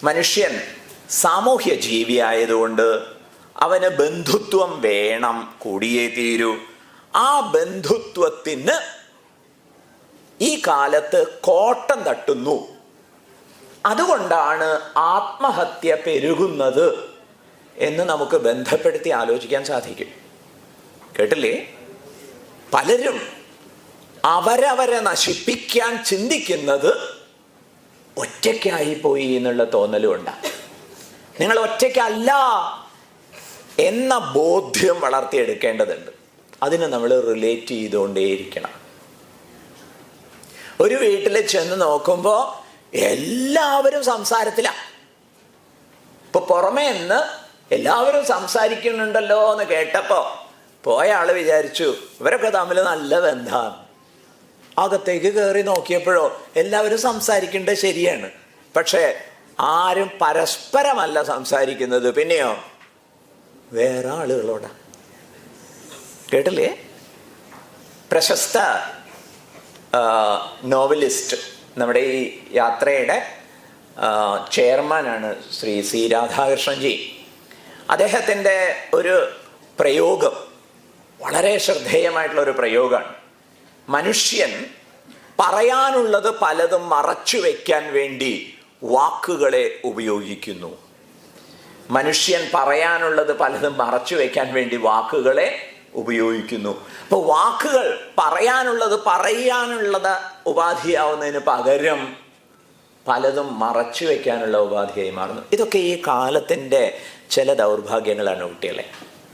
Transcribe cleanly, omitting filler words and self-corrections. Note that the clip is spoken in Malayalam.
മനുഷ്യൻ സാമൂഹ്യ ജീവിയായതുകൊണ്ട് അവന് ബന്ധുത്വം വേണം, കൂടിയേ തീരൂ. ആ ബന്ധുത്വത്തിന് ഈ കാലത്ത് കോട്ടം തട്ടുന്നു. അതുകൊണ്ടാണ് ആത്മഹത്യ പെരുകുന്നത് എന്ന് നമുക്ക് ബന്ധപ്പെടുത്തി ആലോചിക്കാൻ സാധിക്കും. കേട്ടില്ലേ? പലരും അവരവരെ നശിപ്പിക്കാൻ ചിന്തിക്കുന്നത് ഒറ്റയ്ക്കായി പോയി എന്നുള്ള തോന്നലും ഉണ്ടാകും. നിങ്ങൾ ഒറ്റയ്ക്കല്ല എന്ന ബോധ്യം വളർത്തിയെടുക്കേണ്ടതുണ്ട്. അതിന് നമ്മൾ റിലേറ്റ് ചെയ്തുകൊണ്ടേയിരിക്കണം. ഒരു വീട്ടിൽ ചെന്ന് നോക്കുമ്പോൾ എല്ലാവരും സംസാരത്തിലാണ്. ഇപ്പൊ പുറമേ നിന്ന് എല്ലാവരും സംസാരിക്കുന്നുണ്ടല്ലോ എന്ന് കേട്ടപ്പോ പോയ ആള് വിചാരിച്ചു ഇവരൊക്കെ തമ്മിൽ നല്ല ബന്ധമാണ്. അകത്തേക്ക് കയറി നോക്കിയപ്പോഴോ എല്ലാവരും സംസാരിക്കേണ്ടത് ശരിയാണ്, പക്ഷെ ആരും പരസ്പരമല്ല സംസാരിക്കുന്നത്. പിന്നെയോ വേറെ ആളുകളോടാ. കേട്ടില്ലേ? പ്രശസ്ത നോവലിസ്റ്റ്, നമ്മുടെ ഈ യാത്രയുടെ ചെയർമാനാണ് ശ്രീ സി രാധാകൃഷ്ണൻജി. അദ്ദേഹത്തിൻ്റെ ഒരു പ്രയോഗം വളരെ ശ്രദ്ധേയമായിട്ടുള്ളൊരു പ്രയോഗമാണ്. മനുഷ്യൻ പറയാനുള്ളത് പലതും മറച്ചു വയ്ക്കാൻ വേണ്ടി വാക്കുകളെ ഉപയോഗിക്കുന്നു. മനുഷ്യൻ പറയാനുള്ളത് പലതും മറച്ചു വയ്ക്കാൻ വേണ്ടി വാക്കുകളെ ഉപയോഗിക്കുന്നു. അപ്പോൾ വാക്കുകൾ പറയാനുള്ളത് ഉപാധിയാവുന്നതിന് പകരം പലതും മറച്ചു വയ്ക്കാനുള്ള ഉപാധിയായി മാറുന്നു. ഇതൊക്കെ ഈ കാലത്തിൻ്റെ ചില ദൗർഭാഗ്യങ്ങളാണ് കുട്ടികളെ.